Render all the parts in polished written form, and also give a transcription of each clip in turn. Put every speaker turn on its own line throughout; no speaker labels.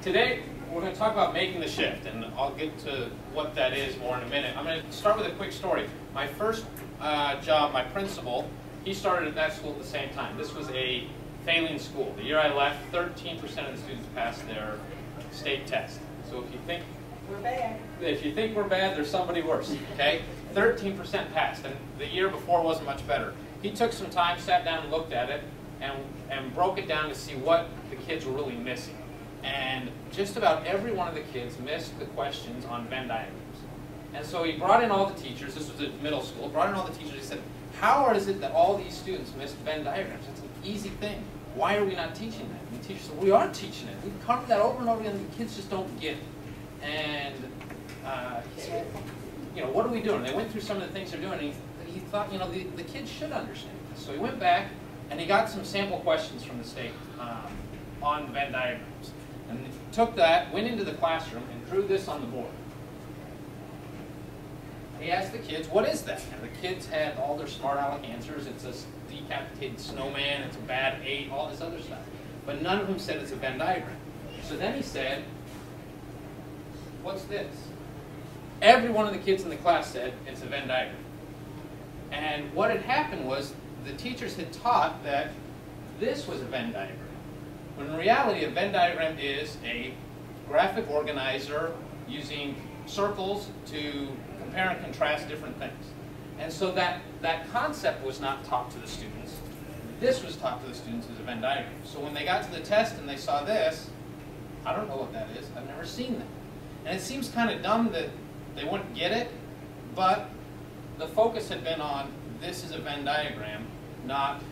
Today, we're going to talk about making the shift, and I'll get to what that is more in a minute. I'm going to start with a quick story. My first job, my principal, he started at that school at the same time. This was a failing school. The year I left, 13% of the students passed their state test. So if you think
we're bad,
we're bad, there's somebody worse. Okay, 13% passed, and the year before wasn't much better. He took some time, sat down, and looked at it, and broke it down to see what the kids were really missing. And just about every one of the kids missed the questions on Venn diagrams. And so he brought in all the teachers. This was at middle school. Brought in all the teachers. He said, "How is it that all these students missed Venn diagrams? It's an easy thing. Why are we not teaching that?" And the teacher said, "We are teaching it. We've covered that over and over again. The kids just don't get it." And he said, "You know, what are we doing?" And they went through some of the things they're doing. And he thought, you know, the kids should understand this. So he went back and he got some sample questions from the state on Venn diagrams. And he took that, went into the classroom, and drew this on the board. He asked the kids, "What is that?" And the kids had all their smart aleck answers. It's a decapitated snowman, it's a bad 8, all this other stuff. But none of them said it's a Venn diagram. So then he said, "What's this?" Every one of the kids in the class said it's a Venn diagram. And what had happened was the teachers had taught that this was a Venn diagram. When in reality, a Venn diagram is a graphic organizer using circles to compare and contrast different things. And so that concept was not taught to the students. This was taught to the students as a Venn diagram. So when they got to the test and they saw this, I don't know what that is. I've never seen that. And it seems kind of dumb that they wouldn't get it, but the focus had been on this is a Venn diagram, not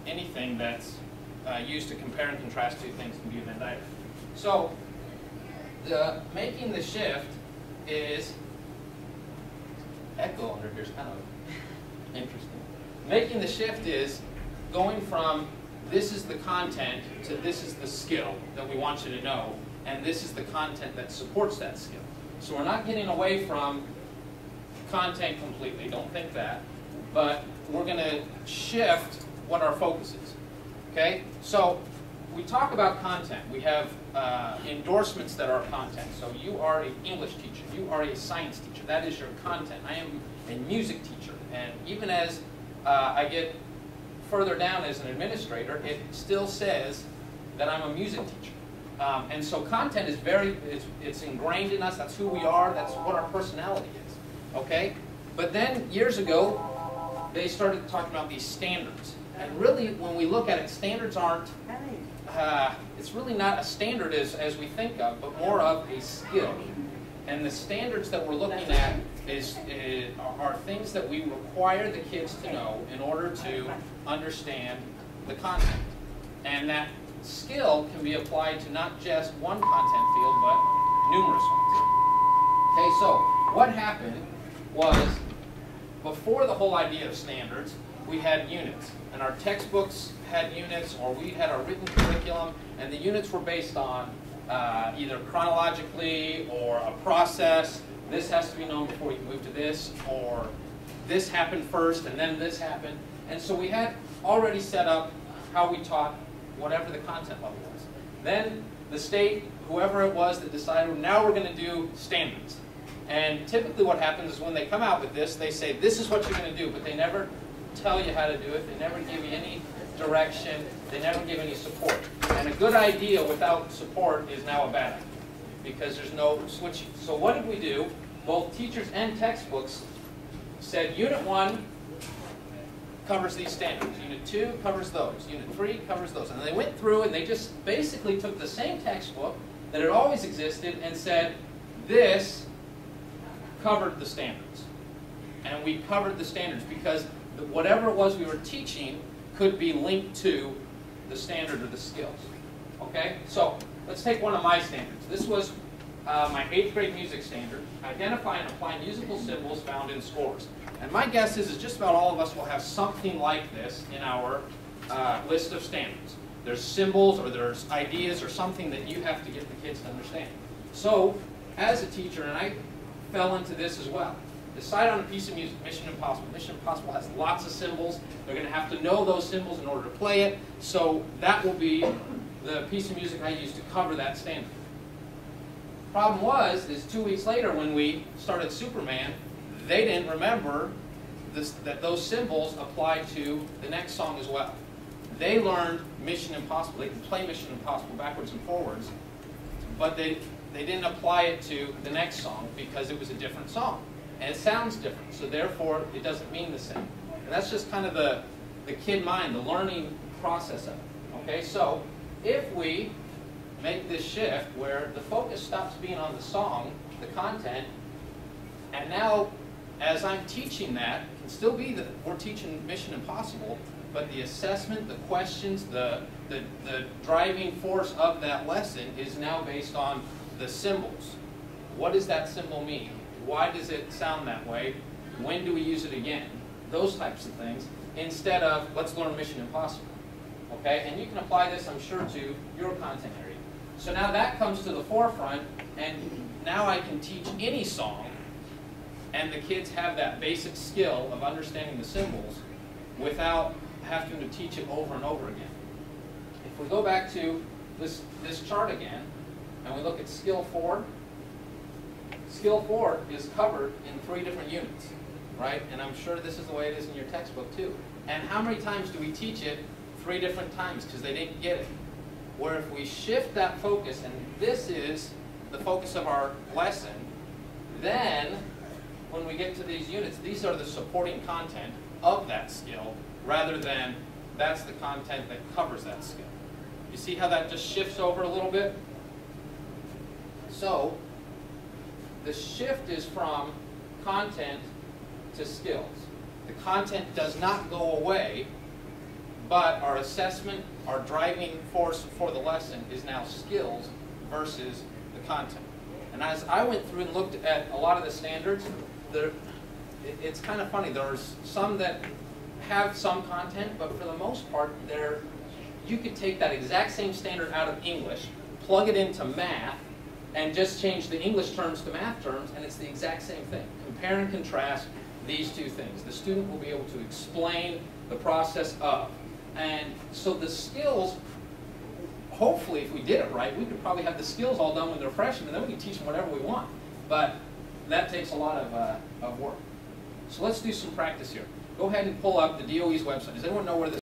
anything that's used to compare and contrast two things can be a Venn diagram. So making the shift is, echo under here is kind of interesting. Making the shift is going from this is the content to this is the skill that we want you to know, and this is the content that supports that skill. So we're not getting away from content completely, don't think that, but we're going to shift what our focus is. Okay, so we talk about content. We have endorsements that are content. So you are an English teacher. You are a science teacher. That is your content. I am a music teacher. And even as I get further down as an administrator, it still says that I'm a music teacher. And so content is it's ingrained in us. That's who we are. That's what our personality is. Okay? But then years ago, they started talking about these standards. And really, when we look at it, standards aren't, it's really not a standard as we think of, but more of a skill. And the standards that we're looking at are things that we require the kids to know in order to understand the content. And that skill can be applied to not just one content field, but numerous ones. Okay, so what happened was, before the whole idea of standards, we had units. And our textbooks had units, or we had our written curriculum, and the units were based on either chronologically or a process. This has to be known before you can move to this, or this happened first and then this happened. And so we had already set up how we taught whatever the content level was. Then the state, whoever it was that decided, now we're going to do standards. And typically what happens is when they come out with this, they say, this is what you're going to do, but they never tell you how to do it. They never give you any direction. They never give any support. And a good idea without support is now a bad idea because there's no switching. So what did we do? Both teachers and textbooks said Unit 1 covers these standards. Unit 2 covers those. Unit 3 covers those. And they went through and they just basically took the same textbook that had always existed and said, this covered the standards. And we covered the standards because whatever it was we were teaching could be linked to the standard or the skills. Okay? So let's take one of my standards. This was my 8th grade music standard. Identify and apply musical symbols found in scores. And my guess is just about all of us will have something like this in our list of standards. There's symbols or there's ideas or something that you have to get the kids to understand. So as a teacher, and I fell into this as well, decide on a piece of music, Mission Impossible. Mission Impossible has lots of symbols. They're going to have to know those symbols in order to play it. So that will be the piece of music I use to cover that standard. Problem was, is 2 weeks later when we started Superman, they didn't remember that those symbols applied to the next song as well. They learned Mission Impossible. They could play Mission Impossible backwards and forwards, but they didn't apply it to the next song because it was a different song. And it sounds different, so therefore it doesn't mean the same. And that's just kind of the kid mind, the learning process of it. Okay, so if we make this shift where the focus stops being on the song, the content, and now as I'm teaching that, it can still be that we're teaching Mission Impossible, but the assessment, the questions, the driving force of that lesson is now based on the symbols. What does that symbol mean? Why does it sound that way? When do we use it again? Those types of things, instead of let's learn Mission Impossible. Okay, and you can apply this, I'm sure, to your content area. So now that comes to the forefront, and now I can teach any song, and the kids have that basic skill of understanding the symbols without having to teach it over and over again. If we go back to this chart again, and we look at Skill 4, Skill 4 is covered in 3 different units, right? And I'm sure this is the way it is in your textbook too. And how many times do we teach it? 3 different times, because they didn't get it. Where if we shift that focus, and this is the focus of our lesson, then when we get to these units, these are the supporting content of that skill, rather than that's the content that covers that skill. You see how that just shifts over a little bit? So the shift is from content to skills. The content does not go away, but our assessment, our driving force for the lesson is now skills versus the content. And as I went through and looked at a lot of the standards, it's kind of funny. There's some that have some content, but for the most part, you could take that exact same standard out of English, plug it into math, and just change the English terms to math terms, and it's the exact same thing. Compare and contrast these two things. The student will be able to explain the process of. And so the skills, hopefully if we did it right, we could probably have the skills all done when they're freshmen, and then we can teach them whatever we want. But that takes a lot of work. So let's do some practice here. Go ahead and pull up the DOE's website. Does anyone know where this